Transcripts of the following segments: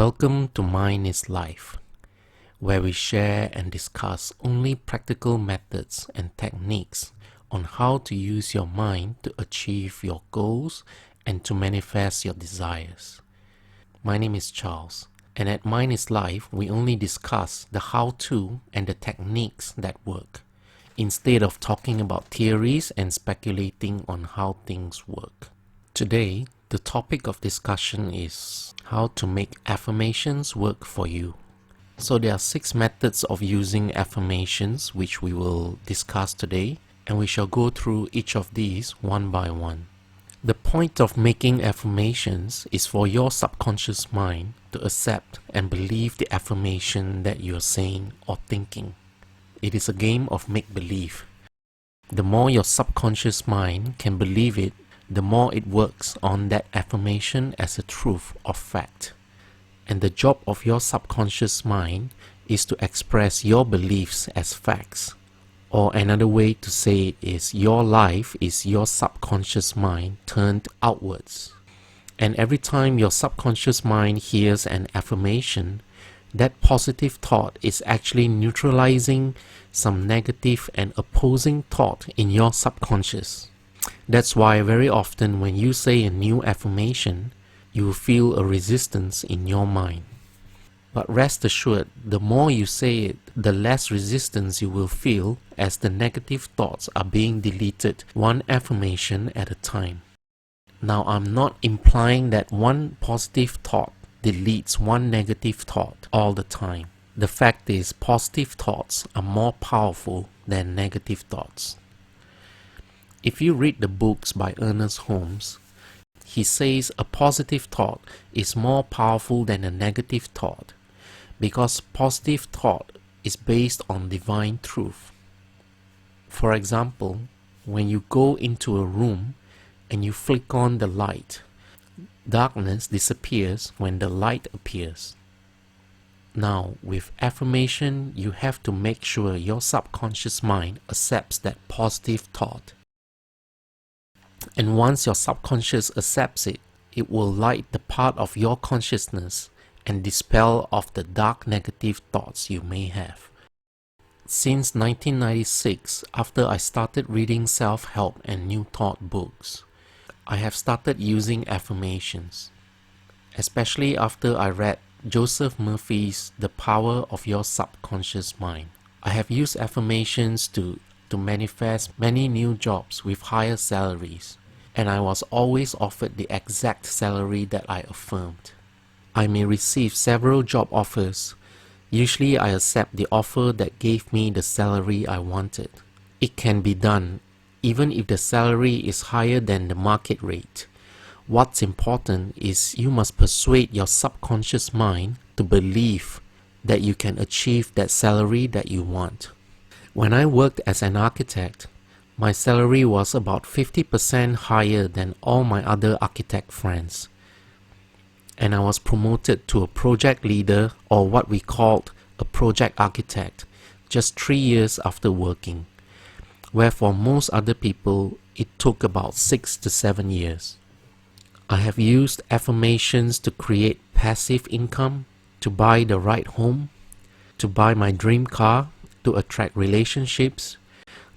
Welcome to MINDisLIFE, where we share and discuss only practical methods and techniques on how to use your mind to achieve your goals and to manifest your desires. My name is Charles, and at MINDisLIFE, we only discuss the how-to and the techniques that work, instead of talking about theories and speculating on how things work. Today, the topic of discussion is how to make affirmations work for you. So there are 6 methods of using affirmations which we will discuss today, and we shall go through each of these one by one. The point of making affirmations is for your subconscious mind to accept and believe the affirmation that you are saying or thinking. It is a game of make-believe. The more your subconscious mind can believe it, the more it works on that affirmation as a truth or fact. And the job of your subconscious mind is to express your beliefs as facts. Or another way to say it is, your life is your subconscious mind turned outwards. And every time your subconscious mind hears an affirmation, that positive thought is actually neutralizing some negative and opposing thought in your subconscious. That's why very often when you say a new affirmation, you feel a resistance in your mind. But rest assured, the more you say it, the less resistance you will feel, as the negative thoughts are being deleted one affirmation at a time. Now, I'm not implying that one positive thought deletes one negative thought all the time. The fact is, positive thoughts are more powerful than negative thoughts. If you read the books by Ernest Holmes, he says a positive thought is more powerful than a negative thought because positive thought is based on divine truth. For example, when you go into a room and you flick on the light, darkness disappears when the light appears. Now, with affirmation, you have to make sure your subconscious mind accepts that positive thought. And once your subconscious accepts it, it will light the part of your consciousness and dispel of the dark negative thoughts you may have. Since 1996, after I started reading self-help and New Thought books, I have started using affirmations. Especially after I read Joseph Murphy's The Power of Your Subconscious Mind. I have used affirmations to manifest many new jobs with higher salaries, and I was always offered the exact salary that I affirmed. I may receive several job offers. Usually I accept the offer that gave me the salary I wanted. It can be done even if the salary is higher than the market rate. What's important is you must persuade your subconscious mind to believe that you can achieve that salary that you want. When I worked as an architect, my salary was about 50% higher than all my other architect friends. And I was promoted to a project leader, or what we called a project architect, just 3 years after working, where for most other people it took about 6 to 7 years. I have used affirmations to create passive income, to buy the right home, to buy my dream car, to attract relationships,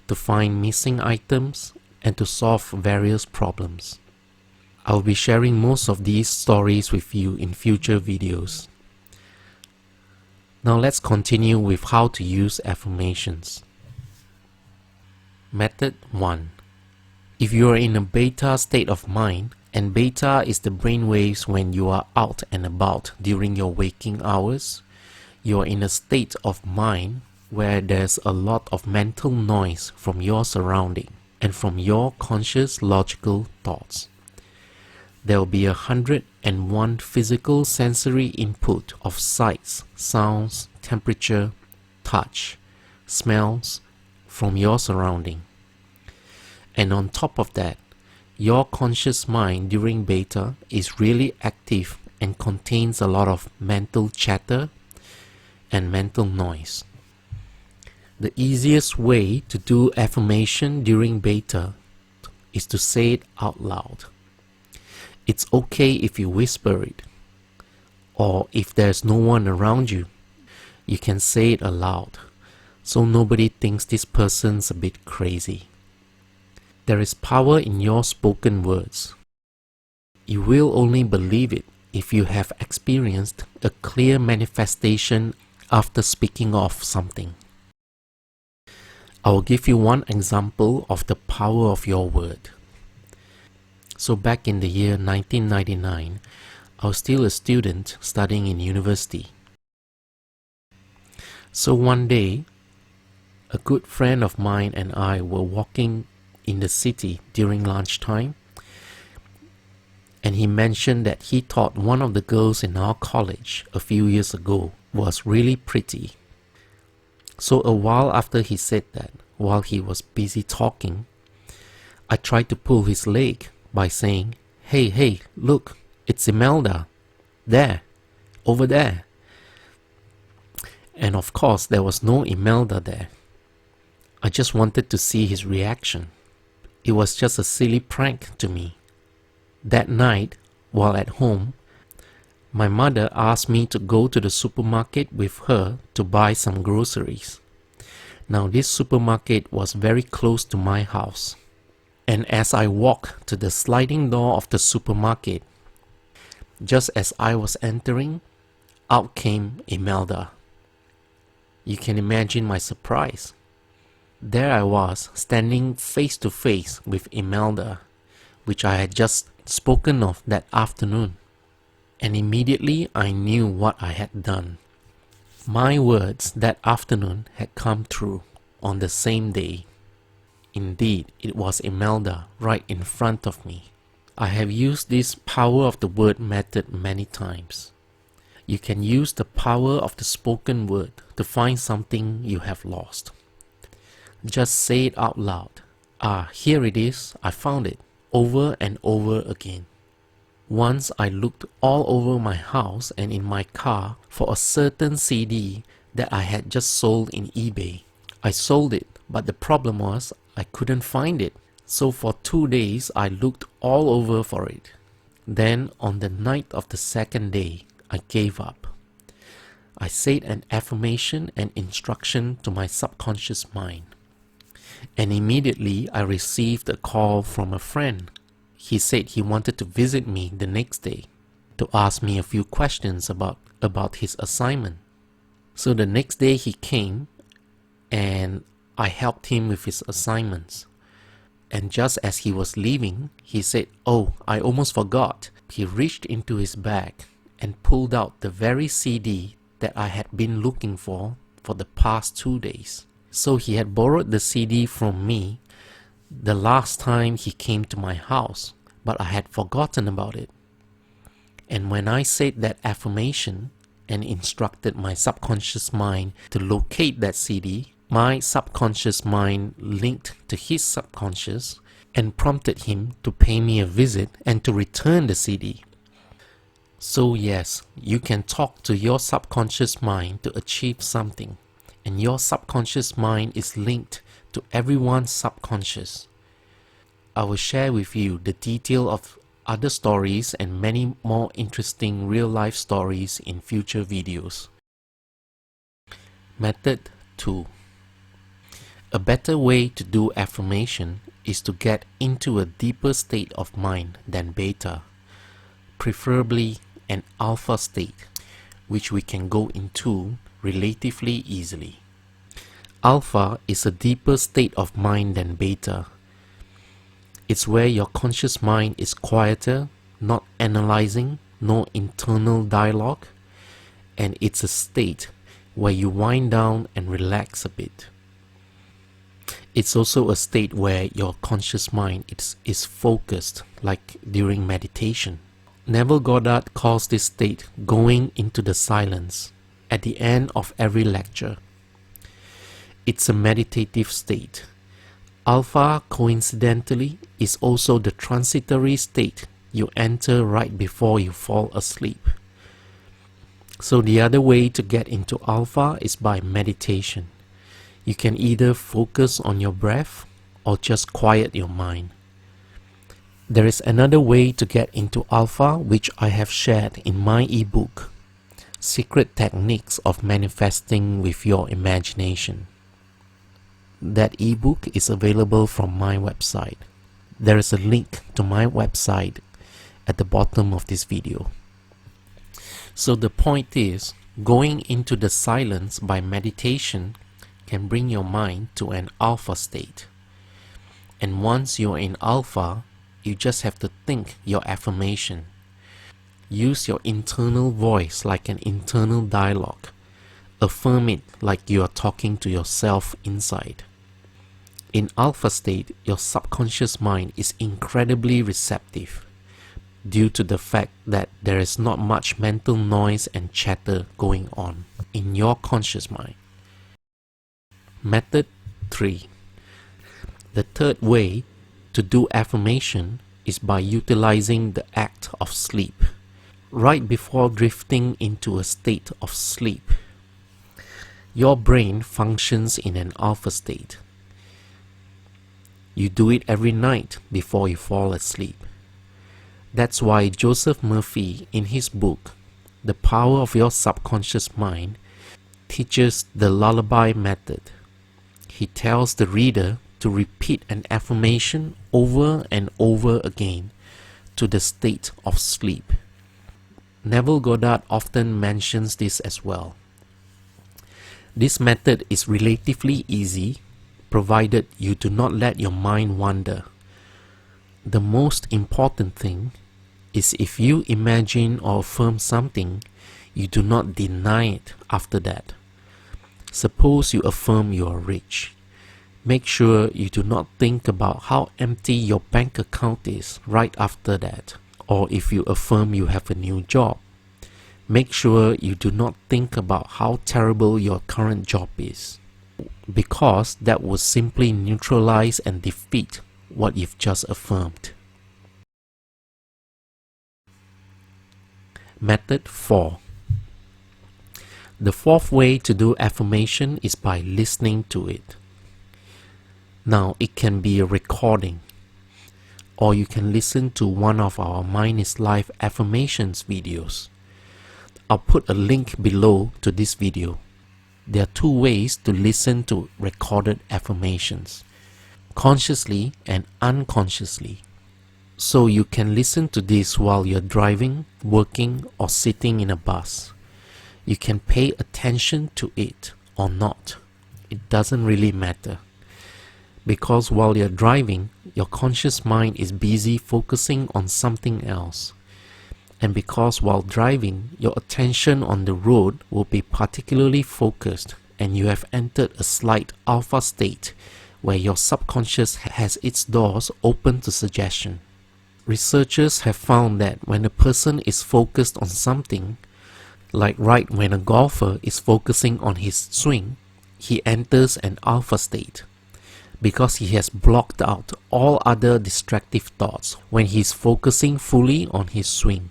to find missing items, and to solve various problems. I'll be sharing most of these stories with you in future videos. Now let's continue with how to use affirmations. Method 1. If you are in a beta state of mind, and beta is the brainwaves when you are out and about during your waking hours, you are in a state of mind where there's a lot of mental noise from your surrounding and from your conscious logical thoughts. There will be 101 physical sensory input of sights, sounds, temperature, touch, smells from your surrounding. And on top of that, your conscious mind during beta is really active and contains a lot of mental chatter and mental noise. The easiest way to do affirmation during beta is to say it out loud. It's okay if you whisper it, or if there's no one around you, you can say it aloud, so nobody thinks this person's a bit crazy. There is power in your spoken words. You will only believe it if you have experienced a clear manifestation after speaking of something. I will give you one example of the power of your word. So back in the year 1999, I was still a student studying in university. So one day, a good friend of mine and I were walking in the city during lunchtime, and he mentioned that he thought one of the girls in our college a few years ago was really pretty. So a while after he said that, while he was busy talking, I tried to pull his leg by saying, hey, look, it's Imelda. There, over there. And of course, there was no Imelda there. I just wanted to see his reaction. It was just a silly prank to me. That night, while at home, my mother asked me to go to the supermarket with her to buy some groceries. Now this supermarket was very close to my house. And as I walked to the sliding door of the supermarket, just as I was entering, out came Imelda. You can imagine my surprise. There I was, standing face to face with Imelda, which I had just spoken of that afternoon. And immediately I knew what I had done. My words that afternoon had come true on the same day. Indeed, it was Imelda right in front of me. I have used this power of the word method many times. You can use the power of the spoken word to find something you have lost. Just say it out loud. Here it is, I found it, over and over again. Once I looked all over my house and in my car for a certain CD that I had just sold in eBay. I sold it, but the problem was I couldn't find it. So for 2 days I looked all over for it. Then on the night of the second day, I gave up. I said an affirmation and instruction to my subconscious mind. And immediately I received a call from a friend. He said he wanted to visit me the next day to ask me a few questions about his assignment. So the next day he came and I helped him with his assignments. And just as he was leaving, he said, "Oh, I almost forgot." He reached into his bag and pulled out the very CD that I had been looking for the past 2 days. So he had borrowed the CD from me the last time he came to my house, but I had forgotten about it. And when I said that affirmation and instructed my subconscious mind to locate that CD, my subconscious mind linked to his subconscious and prompted him to pay me a visit and to return the CD. So yes, you can talk to your subconscious mind to achieve something, and your subconscious mind is linked to everyone's subconscious. I will share with you the detail of other stories and many more interesting real-life stories in future videos. Method 2. A better way to do affirmation is to get into a deeper state of mind than beta, preferably an alpha state, which we can go into relatively easily. Alpha is a deeper state of mind than beta. It's where your conscious mind is quieter, not analyzing, no internal dialogue, and it's a state where you wind down and relax a bit. It's also a state where your conscious mind is focused, like during meditation. Neville Goddard calls this state going into the silence at the end of every lecture. It's a meditative state. Alpha, coincidentally, is also the transitory state you enter right before you fall asleep. So the other way to get into alpha is by meditation. You can either focus on your breath or just quiet your mind. There is another way to get into alpha which I have shared in my ebook, Secret Techniques of Manifesting with Your Imagination. That ebook is available from my website. There is a link to my website at the bottom of this video. So the point is, going into the silence by meditation can bring your mind to an alpha state. And once you're in alpha, you just have to think your affirmation. Use your internal voice like an internal dialogue. Affirm it like you are talking to yourself inside. In alpha state, your subconscious mind is incredibly receptive due to the fact that there is not much mental noise and chatter going on in your conscious mind. Method 3. The third way to do affirmation is by utilizing the act of sleep. Right before drifting into a state of sleep, your brain functions in an alpha state. You do it every night before you fall asleep. That's why Joseph Murphy, in his book, The Power of Your Subconscious Mind, teaches the lullaby method. He tells the reader to repeat an affirmation over and over again to the state of sleep. Neville Goddard often mentions this as well. This method is relatively easy, provided you do not let your mind wander. The most important thing is if you imagine or affirm something, you do not deny it after that. Suppose you affirm you are rich. Make sure you do not think about how empty your bank account is right after that. Or if you affirm you have a new job, make sure you do not think about how terrible your current job is, because that will simply neutralize and defeat what you've just affirmed. Method 4. The fourth way to do affirmation is by listening to it. Now, it can be a recording, or you can listen to one of our MINDisLIFE Affirmations videos. I'll put a link below to this video. There are two ways to listen to recorded affirmations: consciously and unconsciously. So you can listen to this while you're driving, working, or sitting in a bus. You can pay attention to it or not. It doesn't really matter. Because while you're driving, your conscious mind is busy focusing on something else. And because while driving, your attention on the road will be particularly focused, and you have entered a slight alpha state where your subconscious has its doors open to suggestion. Researchers have found that when a person is focused on something, like right when a golfer is focusing on his swing, he enters an alpha state, because he has blocked out all other distractive thoughts when he's focusing fully on his swing.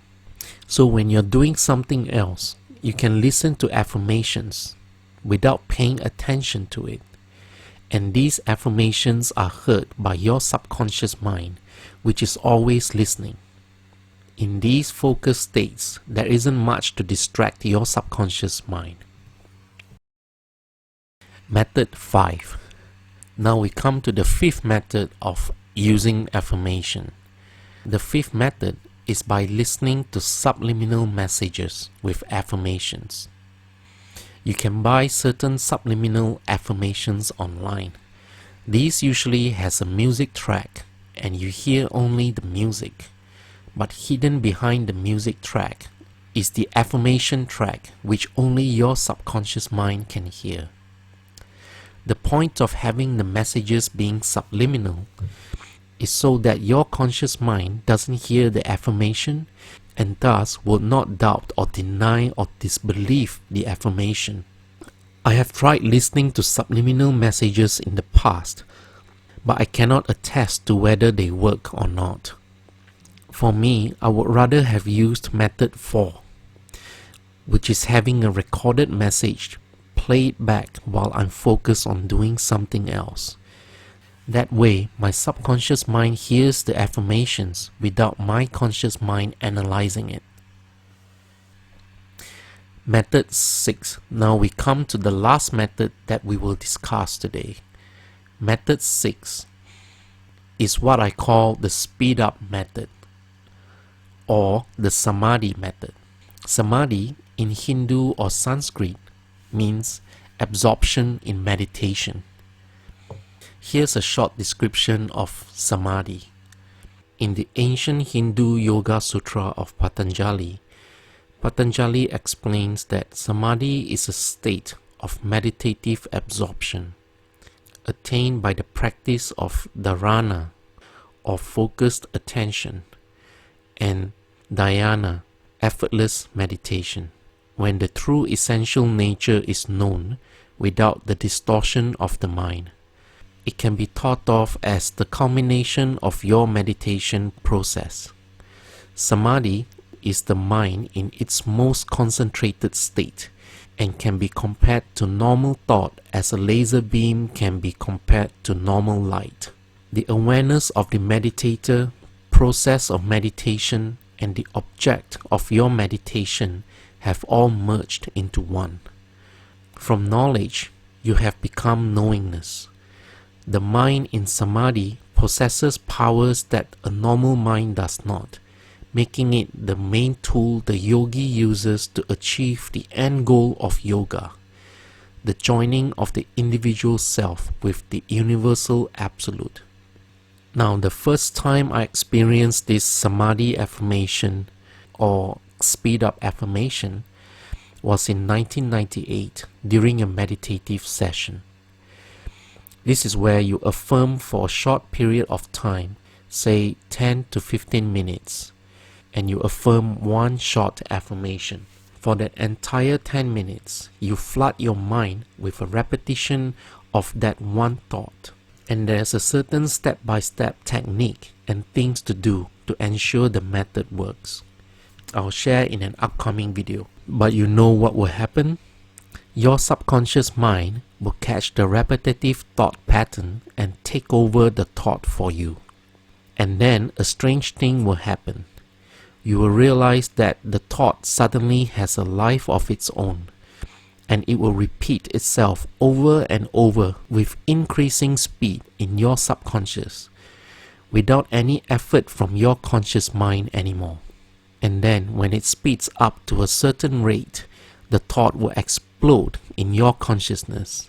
So when you're doing something else, you can listen to affirmations without paying attention to it. And these affirmations are heard by your subconscious mind, which is always listening. In these focused states, there isn't much to distract your subconscious mind. Method 5. Now we come to the fifth method of using affirmation. The fifth method is by listening to subliminal messages with affirmations. You can buy certain subliminal affirmations online. These usually has a music track and you hear only the music, but hidden behind the music track is the affirmation track, which only your subconscious mind can hear. The point of having the messages being subliminal is so that your conscious mind doesn't hear the affirmation and thus will not doubt or deny or disbelieve the affirmation. I have tried listening to subliminal messages in the past, but I cannot attest to whether they work or not. For me, I would rather have used method 4, which is having a recorded message played back while I'm focused on doing something else. That way, my subconscious mind hears the affirmations without my conscious mind analyzing it. Method 6. Now we come to the last method that we will discuss today. Method 6 is what I call the speed up method or the Samadhi method. Samadhi in Hindu or Sanskrit means absorption in meditation. Here's a short description of Samadhi. In the ancient Hindu Yoga Sutra of Patanjali, Patanjali explains that Samadhi is a state of meditative absorption attained by the practice of dharana or focused attention and dhyana, effortless meditation, when the true essential nature is known without the distortion of the mind. It can be thought of as the culmination of your meditation process. Samadhi is the mind in its most concentrated state and can be compared to normal thought as a laser beam can be compared to normal light. The awareness of the meditator, process of meditation, and the object of your meditation have all merged into one. From knowledge, you have become knowingness. The mind in Samadhi possesses powers that a normal mind does not, making it the main tool the yogi uses to achieve the end goal of yoga, the joining of the individual self with the universal absolute. Now, the first time I experienced this Samadhi affirmation or speed up affirmation was in 1998 during a meditative session. This is where you affirm for a short period of time, say 10 to 15 minutes, and you affirm one short affirmation. For that entire 10 minutes, you flood your mind with a repetition of that one thought. And there's a certain step-by-step technique and things to do to ensure the method works. I'll share in an upcoming video. But you know what will happen? Your subconscious mind will catch the repetitive thought pattern and take over the thought for you. And then a strange thing will happen. You will realize that the thought suddenly has a life of its own, and it will repeat itself over and over with increasing speed in your subconscious, without any effort from your conscious mind anymore. And then when it speeds up to a certain rate, the thought will explode in your consciousness.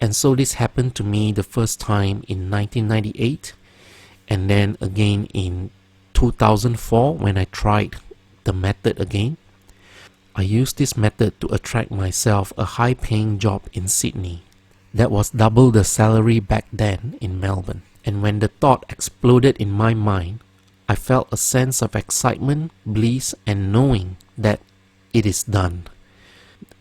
And so this happened to me the first time in 1998, and then again in 2004 when I tried the method again. I used this method to attract myself a high-paying job in Sydney that was double the salary back then in Melbourne. And when the thought exploded in my mind, I felt a sense of excitement, bliss, and knowing that it is done.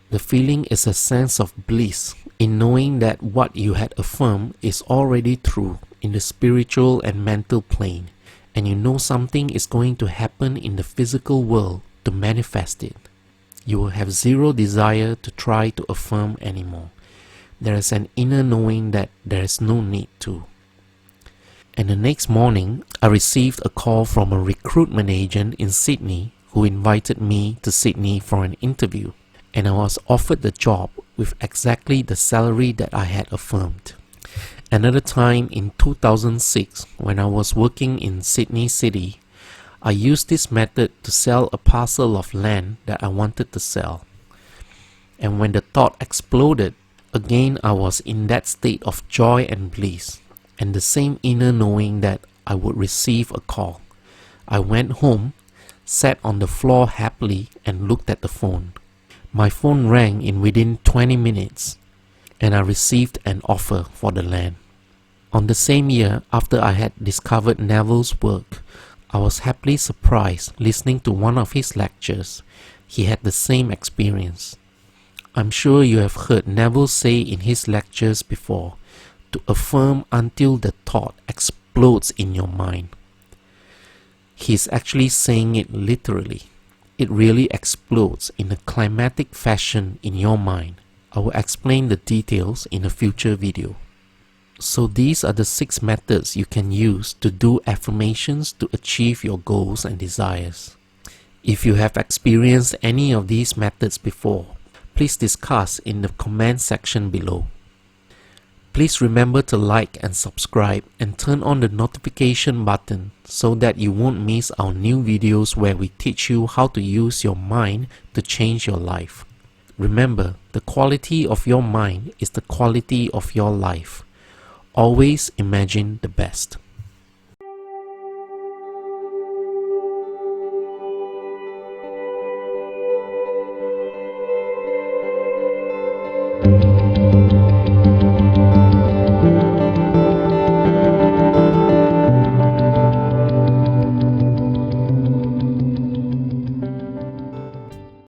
The feeling is a sense of bliss in knowing that what you had affirmed is already true in the spiritual and mental plane, and you know something is going to happen in the physical world to manifest it. You will have zero desire to try to affirm anymore. There is an inner knowing that there is no need to. And the next morning, I received a call from a recruitment agent in Sydney who invited me to Sydney for an interview, and I was offered the job with exactly the salary that I had affirmed. Another time in 2006, when I was working in Sydney City, I used this method to sell a parcel of land that I wanted to sell. And when the thought exploded, again I was in that state of joy and bliss, and the same inner knowing that I would receive a call. I went home, sat on the floor happily, and looked at the phone. My phone rang in within 20 minutes, and I received an offer for the land. On the same year, after I had discovered Neville's work, I was happily surprised listening to one of his lectures. He had the same experience. I'm sure you have heard Neville say in his lectures before, to affirm until the thought explodes in your mind. He's actually saying it literally. It really explodes in a climatic fashion in your mind. I will explain the details in a future video. So these are the 6 methods you can use to do affirmations to achieve your goals and desires. If you have experienced any of these methods before, please discuss in the comment section below. Please remember to like and subscribe and turn on the notification button so that you won't miss our new videos where we teach you how to use your mind to change your life. Remember, the quality of your mind is the quality of your life. Always imagine the best.